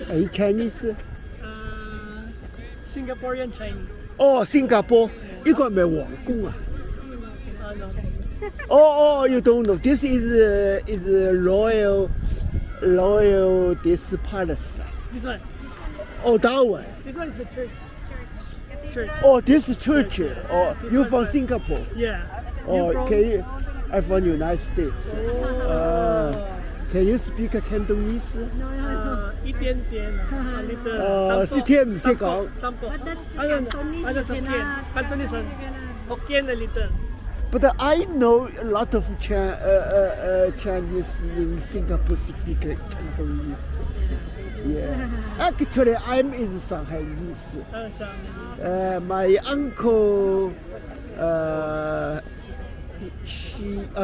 Are you Chinese? Singaporean Chinese. 新加坡呢個係咪皇宮啊？ No. You don't know. This is royal this palace. This one. That one. This one is the church. Church. This church. You from Singapore? Yeah. You from? Can you? I'm from United States. Can you speak Cantonese? 一點點 a little. 是聽唔識講。 But that's Cantonese. Hokkien a little. But I know a lot of Chinese in Singapore speak Cantonese. Yeah. Actually, I'm in Shanghainese. My uncle,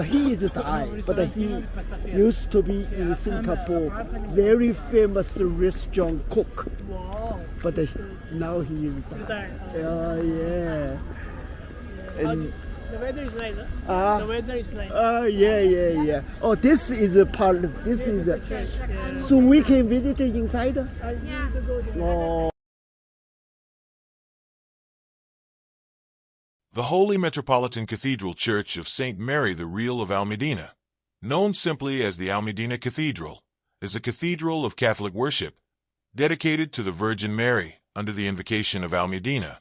he is died, but he used to be in Singapore, very famous restaurant cook. But now he is died. Yeah. And the weather is nice. The weather is nice. Yeah. This is a part. This is so we can visit inside. The Holy Metropolitan Cathedral Church of St. Mary the Real of Almudena, known simply as the Almudena Cathedral, is a cathedral of Catholic worship, dedicated to the Virgin Mary under the invocation of Almudena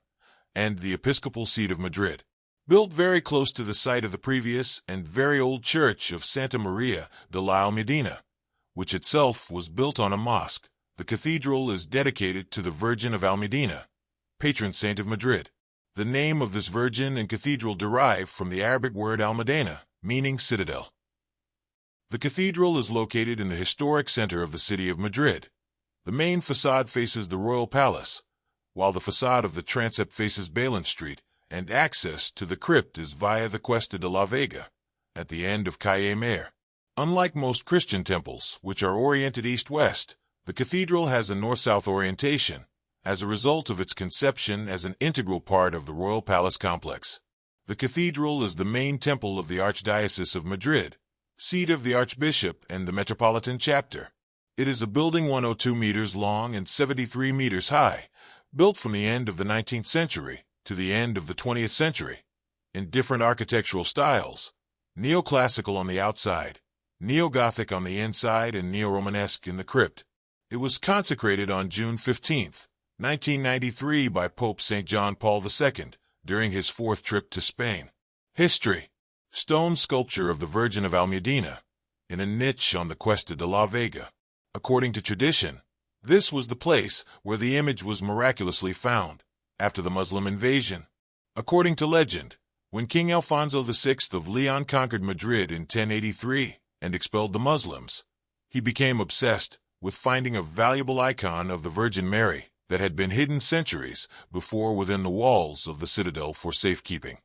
and the Episcopal Seat of Madrid. Built very close to the site of the previous and very old church of Santa María de la Almudena, which itself was built on a mosque, the cathedral is dedicated to the Virgin of Almudena, patron saint of Madrid. The name of this virgin and cathedral derived from the Arabic word Almudena, meaning citadel. The cathedral is located in the historic center of the city of Madrid. The main facade faces the Royal Palace, while the facade of the transept faces Bailén Street, and access to the crypt is via the Cuesta de la Vega, at the end of Calle Mayor. Unlike most Christian temples, which are oriented east-west, the cathedral has a north-south orientation, as a result of its conception as an integral part of the Royal Palace complex. The cathedral is the main temple of the Archdiocese of Madrid, seat of the Archbishop and the Metropolitan Chapter. It is a building 102 meters long and 73 meters high, built from the end of the 19th century to the end of the 20th century, in different architectural styles, neoclassical on the outside, neo-Gothic on the inside, and neo-Romanesque in the crypt. It was consecrated on June 15, 1993 by Pope St. John Paul II during his 4th trip to Spain. History: stone sculpture of the Virgin of Almudena in a niche on the Cuesta de la Vega. According to tradition, this was the place where the image was miraculously found after the Muslim invasion. According to legend, when King Alfonso VI of Leon conquered Madrid in 1083 and expelled the Muslims, he became obsessed with finding a valuable icon of the Virgin Mary that had been hidden centuries before within the walls of the citadel for safekeeping.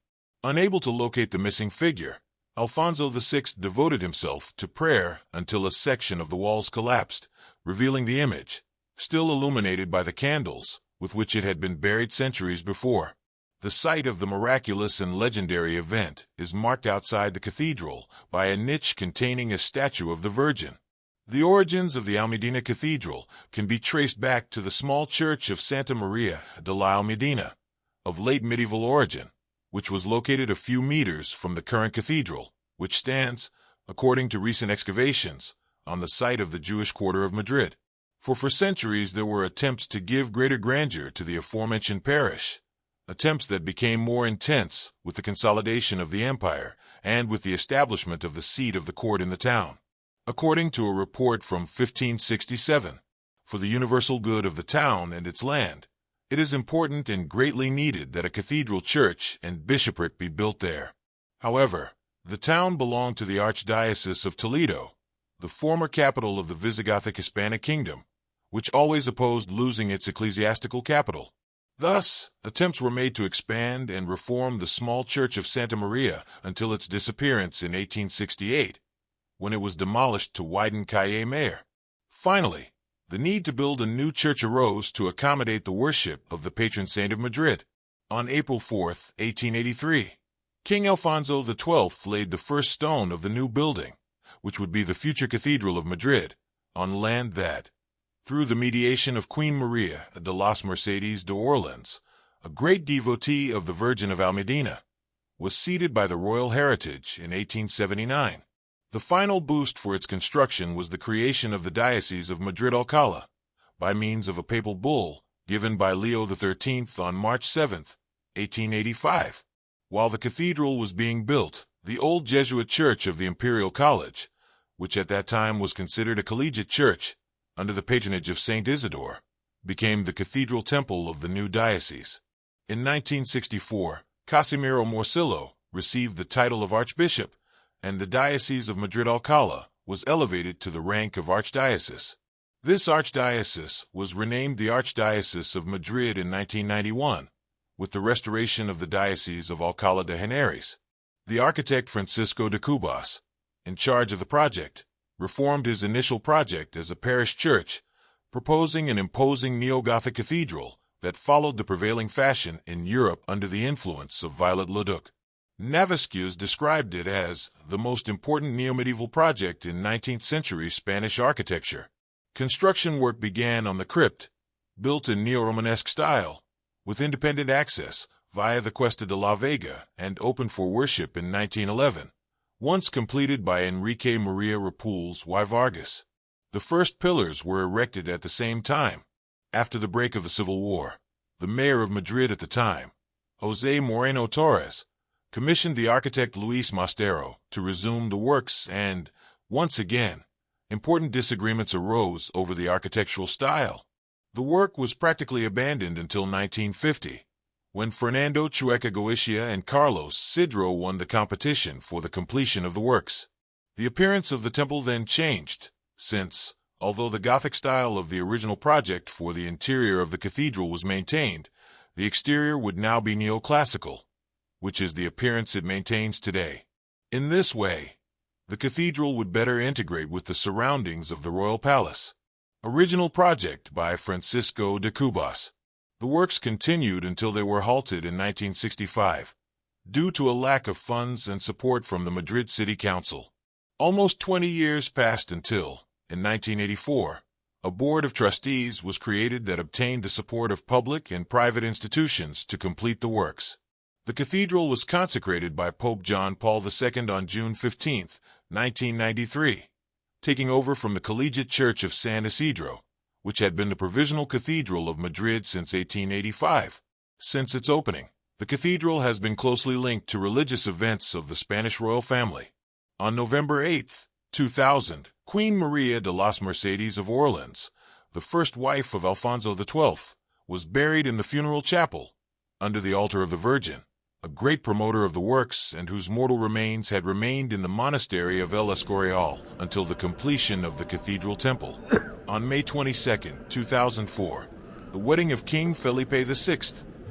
Unable to locate the missing figure, Alfonso VI devoted himself to prayer until a section of the walls collapsed, revealing the image, still illuminated by the candles with which it had been buried centuries before. The site of the miraculous and legendary event is marked outside the cathedral by a niche containing a statue of the Virgin. The origins of the Almudena Cathedral can be traced back to the small church of Santa María de la Almudena, of late medieval origin, which was located a few meters from the current cathedral, which stands, according to recent excavations, on the site of the Jewish quarter of Madrid. For centuries there were attempts to give greater grandeur to the aforementioned parish, attempts that became more intense with the consolidation of the empire and with the establishment of the seat of the court in the town. According to a report from 1567, for the universal good of the town and its land, it is important and greatly needed that a cathedral church and bishopric be built there. However, the town belonged to the Archdiocese of Toledo, the former capital of the Visigothic Hispanic Kingdom, which always opposed losing its ecclesiastical capital. Thus, attempts were made to expand and reform the small church of Santa María until its disappearance in 1868, when it was demolished to widen Calle Mayor. Finally, the need to build a new church arose to accommodate the worship of the patron saint of Madrid. On April 4, 1883, King Alfonso XII laid the first stone of the new building, which would be the future Cathedral of Madrid, on land that, Through the mediation of Queen María de las Mercedes de Orleans, a great devotee of the Virgin of Almudena, was seated by the royal heritage in 1879. The final boost for its construction was the creation of the Diocese of Madrid-Alcalá, by means of a papal bull given by Leo XIII on March 7, 1885. While the cathedral was being built, the old Jesuit church of the Imperial College, which at that time was considered a collegiate church, under the patronage of Saint Isidore, became the cathedral temple of the new diocese. In 1964, Casimiro Morcillo received the title of archbishop, and the Diocese of Madrid-Alcalá was elevated to the rank of archdiocese. This archdiocese was renamed the Archdiocese of Madrid in 1991, with the restoration of the Diocese of Alcalá de Henares. The architect Francisco de Cubas, in charge of the project, reformed his initial project as a parish church, proposing an imposing neo-Gothic cathedral that followed the prevailing fashion in Europe under the influence of Viollet-le-Duc. Naviskes described it as the most important neo-medieval project in 19th-century Spanish architecture. Construction work began on the crypt, built in neo-Romanesque style, with independent access via the Cuesta de la Vega and opened for worship in 1911. Once completed by Enrique María Rapols y Vargas. The first pillars were erected at the same time. After the break of the Civil War, the mayor of Madrid at the time, José Moreno Torres, commissioned the architect Luis Mostero to resume the works and, once again, important disagreements arose over the architectural style. The work was practically abandoned until 1950. When Fernando Chueca Goitia and Carlos Sidro won the competition for the completion of the works. The appearance of the temple then changed, since, although the Gothic style of the original project for the interior of the cathedral was maintained, the exterior would now be neoclassical, which is the appearance it maintains today. In this way, the cathedral would better integrate with the surroundings of the royal palace. Original project by Francisco de Cubas. The works continued until they were halted in 1965, due to a lack of funds and support from the Madrid City Council. Almost 20 years passed until, in 1984, a board of trustees was created that obtained the support of public and private institutions to complete the works. The cathedral was consecrated by Pope John Paul II on June 15, 1993, taking over from the Collegiate Church of San Isidro, which had been the provisional cathedral of Madrid since 1885. Since its opening, the cathedral has been closely linked to religious events of the Spanish royal family. On November 8, 2000, Queen María de las Mercedes of Orleans, the first wife of Alfonso XII, was buried in the funeral chapel, under the altar of the Virgin, a great promoter of the works and whose mortal remains had remained in the monastery of El Escorial until the completion of the cathedral temple. On May 22, 2004, the wedding of King Felipe VI,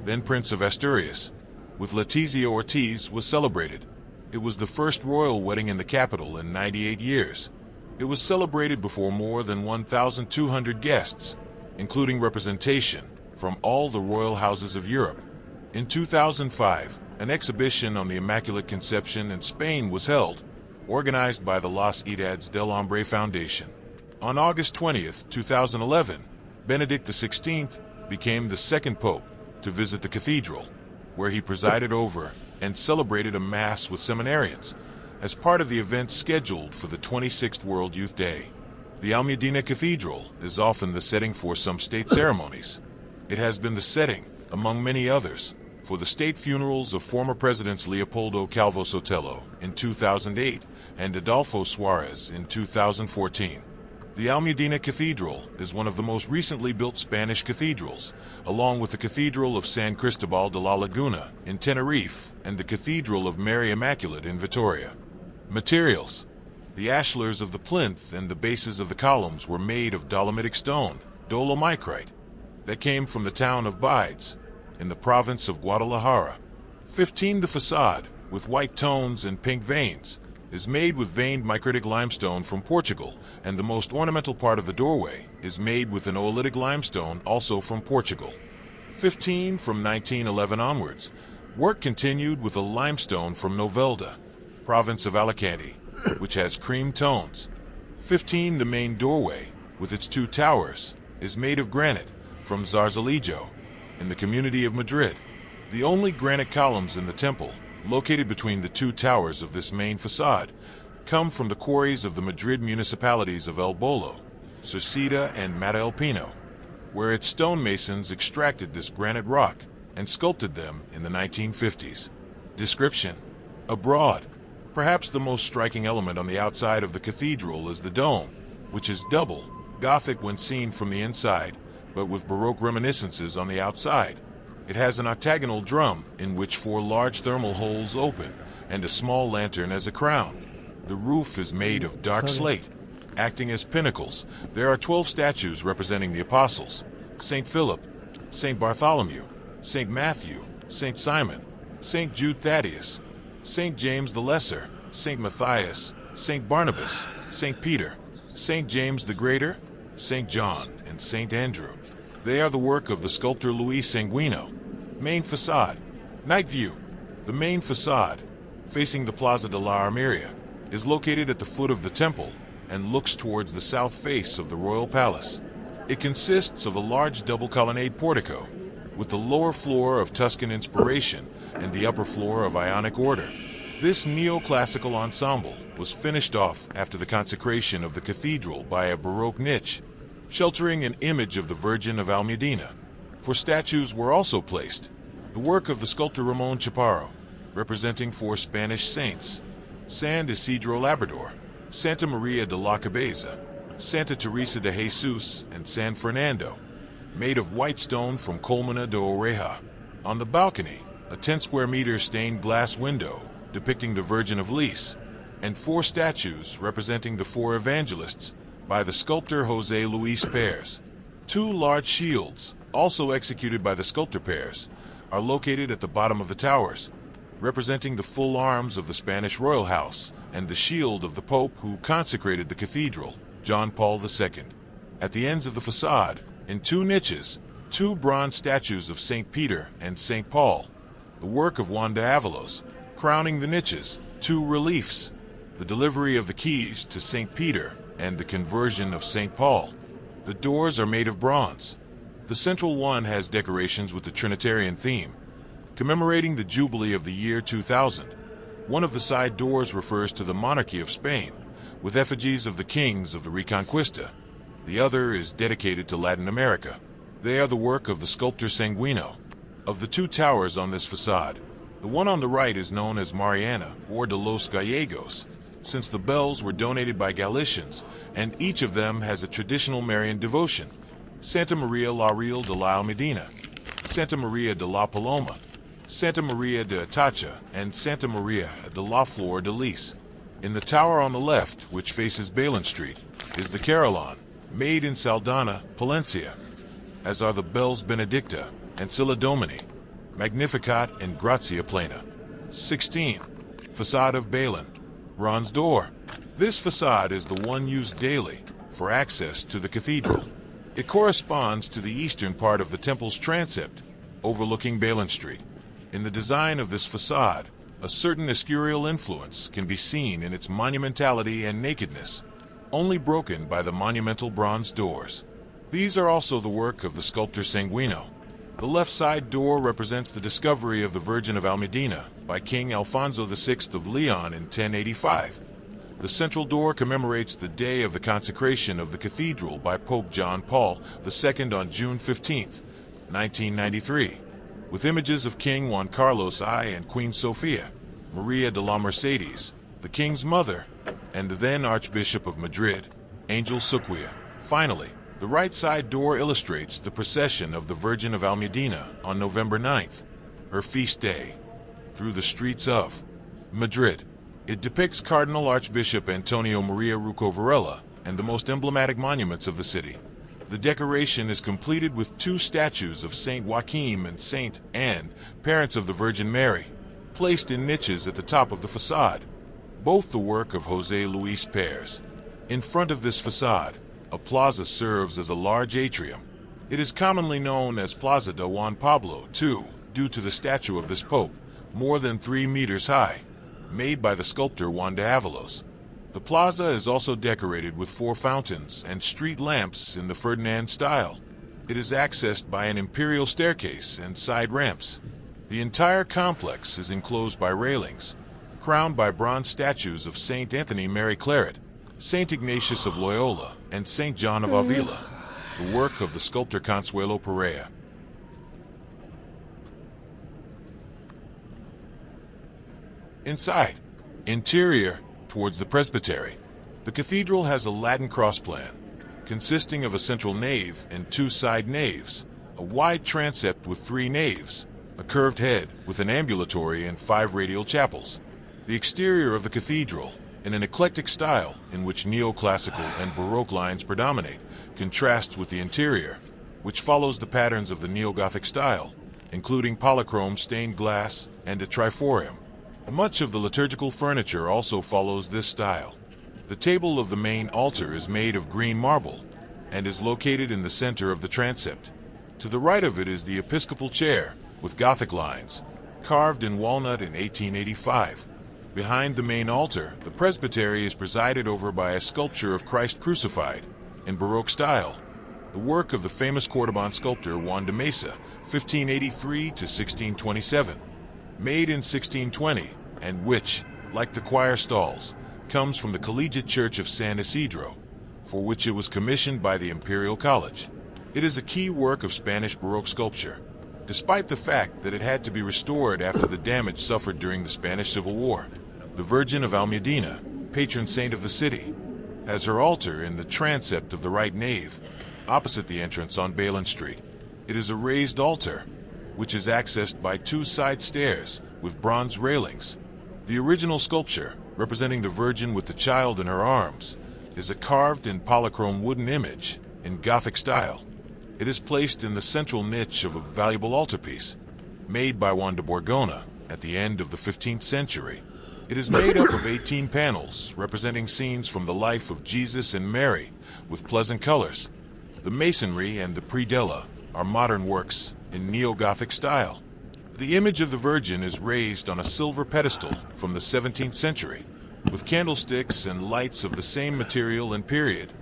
then Prince of Asturias, with Letizia Ortiz was celebrated. It was the first royal wedding in the capital in 98 years. It was celebrated before more than 1,200 guests, including representation from all the royal houses of Europe. In 2005, an exhibition on the Immaculate Conception in Spain was held, organized by the Las Edades del Hombre Foundation. On August 20, 2011, Benedict XVI became the second pope to visit the cathedral, where he presided over and celebrated a Mass with seminarians as part of the events scheduled for the 26th World Youth Day. The Almudena Cathedral is often the setting for some state ceremonies. It has been the setting, among many others, for the state funerals of former presidents Leopoldo Calvo Sotelo in 2008 and Adolfo Suarez in 2014. The Almudena Cathedral is one of the most recently built Spanish cathedrals, along with the Cathedral of San Cristobal de la Laguna in Tenerife and the Cathedral of Mary Immaculate in Vitoria. Materials. The ashlars of the plinth and the bases of the columns were made of dolomitic stone, dolomicrite, that came from the town of Bides, in the province of Guadalajara. 15. The facade, with white tones and pink veins, is made with veined micritic limestone from Portugal, and the most ornamental part of the doorway is made with an oolitic limestone also from Portugal. 15. From 1911 onwards, work continued with a limestone from Novelda, province of Alicante, which has cream tones. 15. The main doorway, with its two towers, is made of granite from Zarzalejo, in the community of Madrid. The only granite columns in the temple, located between the two towers of this main facade, come from the quarries of the Madrid municipalities of El Bolo, Cerceda, and Mataelpino, where its stonemasons extracted this granite rock and sculpted them in the 1950s. Description: abroad, perhaps the most striking element on the outside of the cathedral is the dome, which is double Gothic when seen from the inside, but with Baroque reminiscences on the outside. It has an octagonal drum in which 4 large thermal holes open and a small lantern as a crown. The roof is made of dark slate. Acting as pinnacles, there are 12 statues representing the apostles: St. Philip, St. Bartholomew, St. Matthew, St. Simon, St. Jude Thaddeus, St. James the Lesser, St. Matthias, St. Barnabas, St. Peter, St. James the Greater, St. John, and St. Andrew. They are the work of the sculptor Luis Sanguino. Main facade. Night view. The main facade, facing the Plaza de la Armería, is located at the foot of the temple and looks towards the south face of the royal palace. It consists of a large double colonnade portico, with the lower floor of Tuscan inspiration and the upper floor of Ionic order. This neoclassical ensemble was finished off after the consecration of the cathedral by a Baroque niche, sheltering an image of the Virgin of Almudena. 4 statues were also placed, the work of the sculptor Ramon Chaparro, representing 4 Spanish saints: San Isidro Labrador, Santa María de la Cabeza, Santa Teresa de Jesus, and San Fernando, made of white stone from Colmena de Oreja. On the balcony, a 10 square meter stained glass window depicting the Virgin of Lis, and 4 statues representing the 4 evangelists by the sculptor José Luis Pérez. 2 large shields, also executed by the sculptor Pérez, are located at the bottom of the towers, representing the full arms of the Spanish royal house and the shield of the Pope who consecrated the cathedral, John Paul II. At the ends of the facade, in 2 niches, 2 bronze statues of St. Peter and St. Paul, the work of Juan de Avalos. Crowning the niches, 2 reliefs: the delivery of the keys to St. Peter and the conversion of St. Paul. The doors are made of bronze. The central one has decorations with the Trinitarian theme, commemorating the Jubilee of the year 2000. One of the side doors refers to the monarchy of Spain, with effigies of the kings of the Reconquista. The other is dedicated to Latin America. They are the work of the sculptor Sanguino. Of the 2 towers on this facade, the one on the right is known as Mariana, or de los Gallegos, since the bells were donated by Galicians, and each of them has a traditional Marian devotion: Santa María la Real de la Almudena, Santa María de la Paloma, Santa María de Atacha, and Santa María de la Flor de Lis. In the tower on the left, which faces Balin Street, is the Carillon, made in Saldana, Palencia, as are the bells Benedicta and Silla Domini, Magnificat, and Grazia Plena. 16. Facade of Balin. Bronze door. This facade is the one used daily for access to the cathedral. It corresponds to the eastern part of the temple's transept, overlooking Balin Street. In the design of this facade, a certain eschurial influence can be seen in its monumentality and nakedness, only broken by the monumental bronze doors. These are also the work of the sculptor Sanguino. The left side door represents the discovery of the Virgin of Almudena by King Alfonso VI of Leon in 1085. The central door commemorates the day of the consecration of the cathedral by Pope John Paul II on June 15, 1993, with images of King Juan Carlos I and Queen Sofia, María de la Mercedes, the king's mother, and the then Archbishop of Madrid, Angel Suquia. Finally, the right side door illustrates the procession of the Virgin of Almudena on November 9th, her feast day, through the streets of Madrid. It depicts Cardinal Archbishop Antonio Maria Rucco Varela and the most emblematic monuments of the city. The decoration is completed with 2 statues of Saint Joachim and Saint Anne, parents of the Virgin Mary, placed in niches at the top of the facade, both the work of José Luis Pérez. In front of this facade, a plaza serves as a large atrium. It is commonly known as Plaza de Juan Pablo II, due to the statue of this pope, more than 3 meters high, made by the sculptor Juan de Avalos. The plaza is also decorated with 4 fountains and street lamps in the Ferdinand style. It is accessed by an imperial staircase and side ramps. The entire complex is enclosed by railings, crowned by bronze statues of Saint Anthony Mary Claret, Saint Ignatius of Loyola, and Saint John of Avila, the work of the sculptor Consuelo Perea. Inside, interior, towards the presbytery, the cathedral has a Latin cross plan, consisting of a central nave and 2 side naves, a wide transept with 3 naves, a curved head with an ambulatory and 5 radial chapels. The exterior of the cathedral, in an eclectic style in which neoclassical and Baroque lines predominate, contrasts with the interior, which follows the patterns of the neo-Gothic style, including polychrome stained glass and a triforium. Much of the liturgical furniture also follows this style. The table of the main altar is made of green marble and is located in the center of the transept. To the right of it is the episcopal chair with Gothic lines, carved in walnut in 1885. Behind the main altar, the presbytery is presided over by a sculpture of Christ crucified in Baroque style, the work of the famous Cordoban sculptor Juan de Mesa, 1583 to 1627. Made in 1620, and which, like the choir stalls, comes from the Collegiate Church of San Isidro, for which it was commissioned by the Imperial College. It is a key work of Spanish Baroque sculpture, despite the fact that it had to be restored after the damage suffered during the Spanish Civil War. The Virgin of Almudena, patron saint of the city, has her altar in the transept of the right nave, opposite the entrance on Balin Street. It is a raised altar, which is accessed by 2 side stairs with bronze railings. The original sculpture, representing the Virgin with the Child in her arms, is a carved and polychrome wooden image in Gothic style. It is placed in the central niche of a valuable altarpiece, made by Juan de Borgona at the end of the 15th century. It is made up of 18 panels, representing scenes from the life of Jesus and Mary, with pleasant colors. The masonry and the predella are modern works in neo-Gothic style. The image of the Virgin is raised on a silver pedestal from the 17th century, with candlesticks and lights of the same material and period,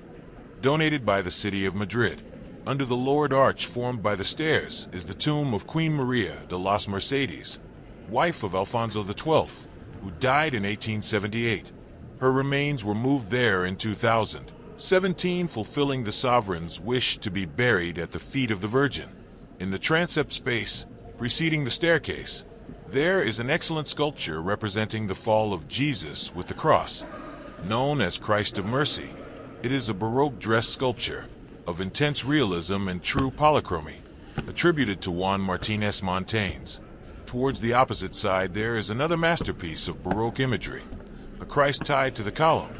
donated by the city of Madrid. Under the lowered arch formed by the stairs is the tomb of Queen María de las Mercedes, wife of Alfonso XII, who died in 1878. Her remains were moved there in 2017, fulfilling the sovereign's wish to be buried at the feet of the Virgin. In the transept space, preceding the staircase, there is an excellent sculpture representing the fall of Jesus with the cross, known as Christ of Mercy. It is a Baroque dress sculpture of intense realism and true polychromy, attributed to Juan Martínez Montañez. Towards the opposite side there is another masterpiece of Baroque imagery, a Christ tied to the column,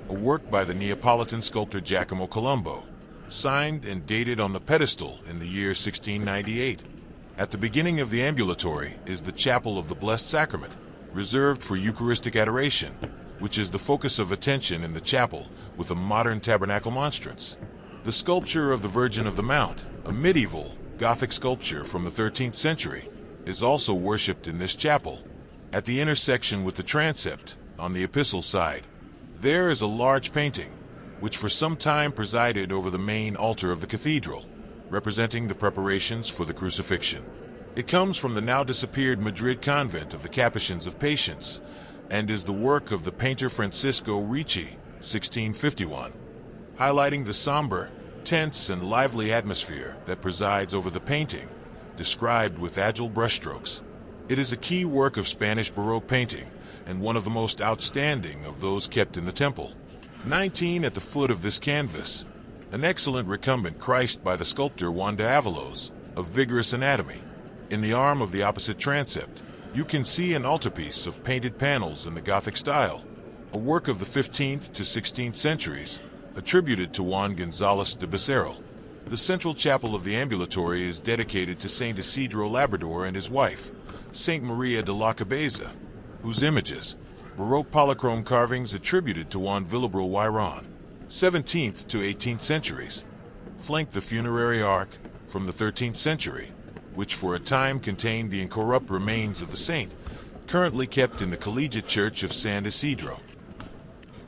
a work by the Neapolitan sculptor Giacomo Colombo, signed and dated on the pedestal in the year 1698. At the beginning of the ambulatory is the Chapel of the Blessed Sacrament, reserved for Eucharistic adoration, which is the focus of attention in the chapel with a modern tabernacle monstrance. The sculpture of the Virgin of the Mount, a medieval Gothic sculpture from the 13th century, is also worshipped in this chapel. At the intersection with the transept, on the epistle side, there is a large painting, which for some time presided over the main altar of the cathedral, representing the preparations for the crucifixion. It comes from the now disappeared Madrid convent of the Capuchins of Patience, and is the work of the painter Francisco Ricci, 1651, highlighting the somber, tense, and lively atmosphere that presides over the painting, described with agile brushstrokes. It is a key work of Spanish Baroque painting, and one of the most outstanding of those kept in the temple. 19 at the foot of this canvas, an excellent recumbent Christ by the sculptor Juan de Avalos, of vigorous anatomy. In the arm of the opposite transept, you can see an altarpiece of painted panels in the Gothic style, a work of the 15th to 16th centuries, attributed to Juan González de Becerril. The central chapel of the ambulatory is dedicated to Saint Isidro Labrador and his wife, Saint María de la Cabeza, whose images, Baroque polychrome carvings attributed to Juan Villabril Wayron, 17th to 18th centuries, flank the funerary ark from the 13th century, which for a time contained the incorrupt remains of the saint, currently kept in the Collegiate Church of San Isidro.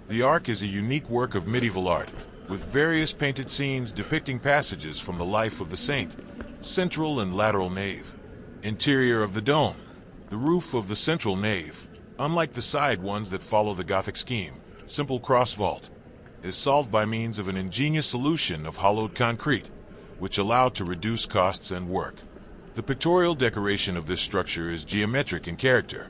The ark is a unique work of medieval art, with various painted scenes depicting passages from the life of the saint. Central and lateral nave. Interior of the dome. The roof of the central nave, unlike the side ones that follow the Gothic scheme, simple cross vault, is solved by means of an ingenious solution of hollowed concrete, which allowed to reduce costs and work. The pictorial decoration of this structure is geometric in character,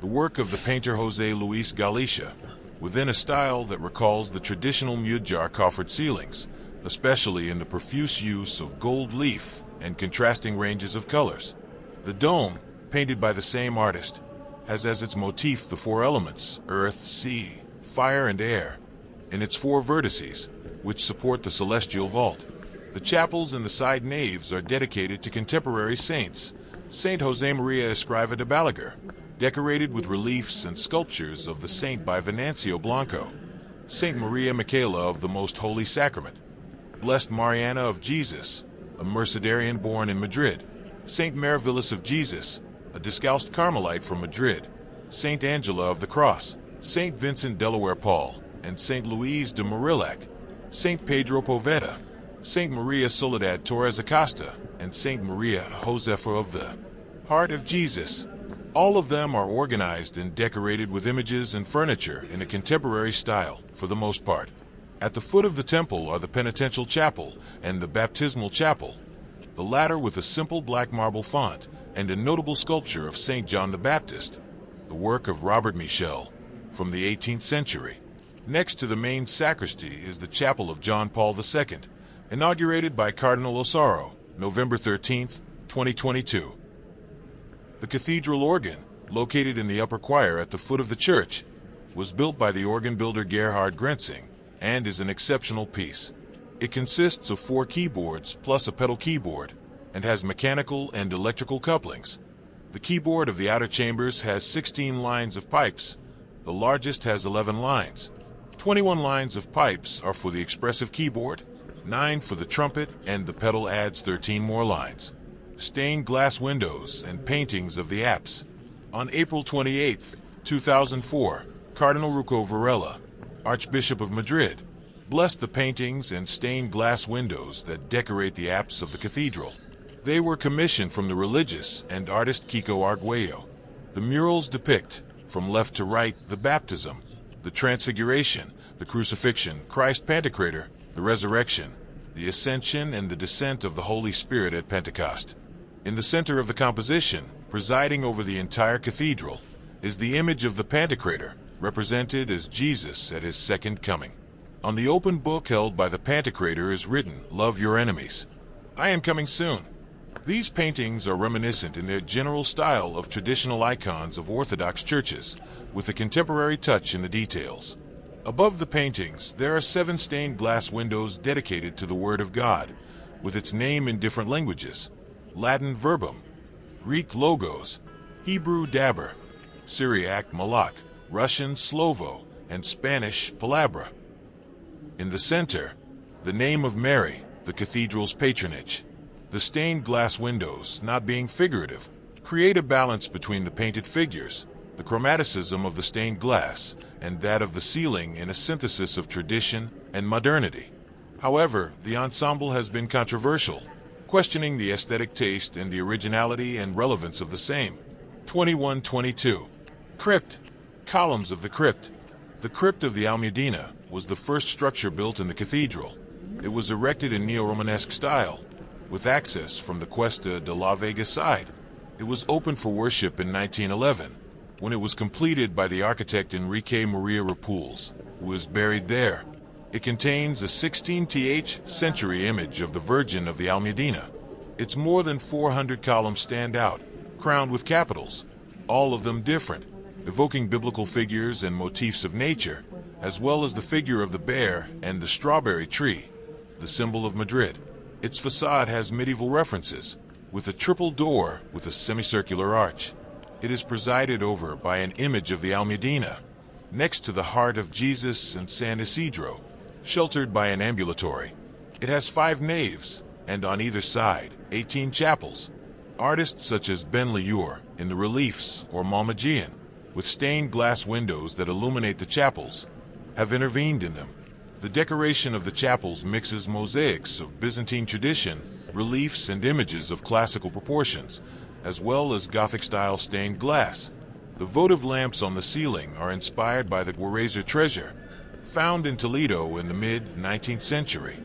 the work of the painter José Luis Galicia, within a style that recalls the traditional mud-jar coffered ceilings, especially in the profuse use of gold leaf and contrasting ranges of colors. The dome, painted by the same artist, has as its motif the four elements, earth, sea, fire, and air, in its four vertices, which support the celestial vault. The chapels and the side naves are dedicated to contemporary saints. Saint José María Escriva de Balaguer, decorated with reliefs and sculptures of the saint by Venancio Blanco. Saint Maria Michaela of the Most Holy Sacrament. Blessed Mariana of Jesus, a Mercedarian born in Madrid. Saint Maravillas of Jesus, a Discalced Carmelite from Madrid. Saint Angela of the Cross. Saint Vincent Delaware Paul, and Saint Louise de Marillac. Saint Pedro Poveda. Saint Maria Soledad Torres Acosta, and Saint Maria Josefa of the Heart of Jesus. All of them are organized and decorated with images and furniture in a contemporary style, for the most part. At the foot of the temple are the penitential chapel and the baptismal chapel, the latter with a simple black marble font and a notable sculpture of Saint John the Baptist, the work of Robert Michel, from the 18th century. Next to the main sacristy is the chapel of John Paul II, inaugurated by Cardinal Osaro, November 13, 2022. The cathedral organ, located in the upper choir at the foot of the church, was built by the organ builder Gerhard Grenzing and is an exceptional piece. It consists of 4 keyboards plus a pedal keyboard and has mechanical and electrical couplings. The keyboard of the outer chambers has 16 lines of pipes. The largest has 11 lines. 21 lines of pipes are for the expressive keyboard, 9 for the trumpet, and the pedal adds 13 more lines. Stained glass windows and paintings of the apse. On April 28, 2004, Cardinal Rucco Varela, Archbishop of Madrid, blessed the paintings and stained glass windows that decorate the apse of the cathedral. They were commissioned from the religious and artist Kiko Arguello. The murals depict, from left to right, the baptism, the transfiguration, the crucifixion, Christ Pantocrator, the resurrection, the ascension, and the descent of the Holy Spirit at Pentecost. In the center of the composition, presiding over the entire cathedral, is the image of the Pantocrator, represented as Jesus at his second coming. On the open book held by the Pantocrator is written, "Love your enemies. I am coming soon." These paintings are reminiscent in their general style of traditional icons of Orthodox churches, with a contemporary touch in the details. Above the paintings, there are 7 stained glass windows dedicated to the Word of God, with its name in different languages: Latin verbum, Greek logos, Hebrew daber, Syriac malak, Russian slovo, and Spanish palabra. In the center, the name of Mary, the cathedral's patronage. The stained glass windows, not being figurative, create a balance between the painted figures, the chromaticism of the stained glass, and that of the ceiling in a synthesis of tradition and modernity. However, the ensemble has been controversial, questioning the aesthetic taste and the originality and relevance of the same. 2122. Crypt. Columns of the crypt. The crypt of the Almudena was the first structure built in the cathedral. It was erected in neo-Romanesque style, with access from the Cuesta de la Vega side. It was opened for worship in 1911, when it was completed by the architect Enrique Maria Rapuls, who is buried there. It contains a 16th century image of the Virgin of the Almudena. Its more than 400 columns stand out, crowned with capitals, all of them different, evoking biblical figures and motifs of nature, as well as the figure of the bear and the strawberry tree, the symbol of Madrid. Its facade has medieval references, with a triple door with a semicircular arch. It is presided over by an image of the Almudena, next to the Heart of Jesus and San Isidro, sheltered by an ambulatory. It has 5 naves, and on either side, 18 chapels. Artists such as Ben Liur in the reliefs or Malmagian, with stained glass windows that illuminate the chapels, have intervened in them. The decoration of the chapels mixes mosaics of Byzantine tradition, reliefs and images of classical proportions, as well as Gothic-style stained glass. The votive lamps on the ceiling are inspired by the Guerreser treasure, found in Toledo in the mid-19th century.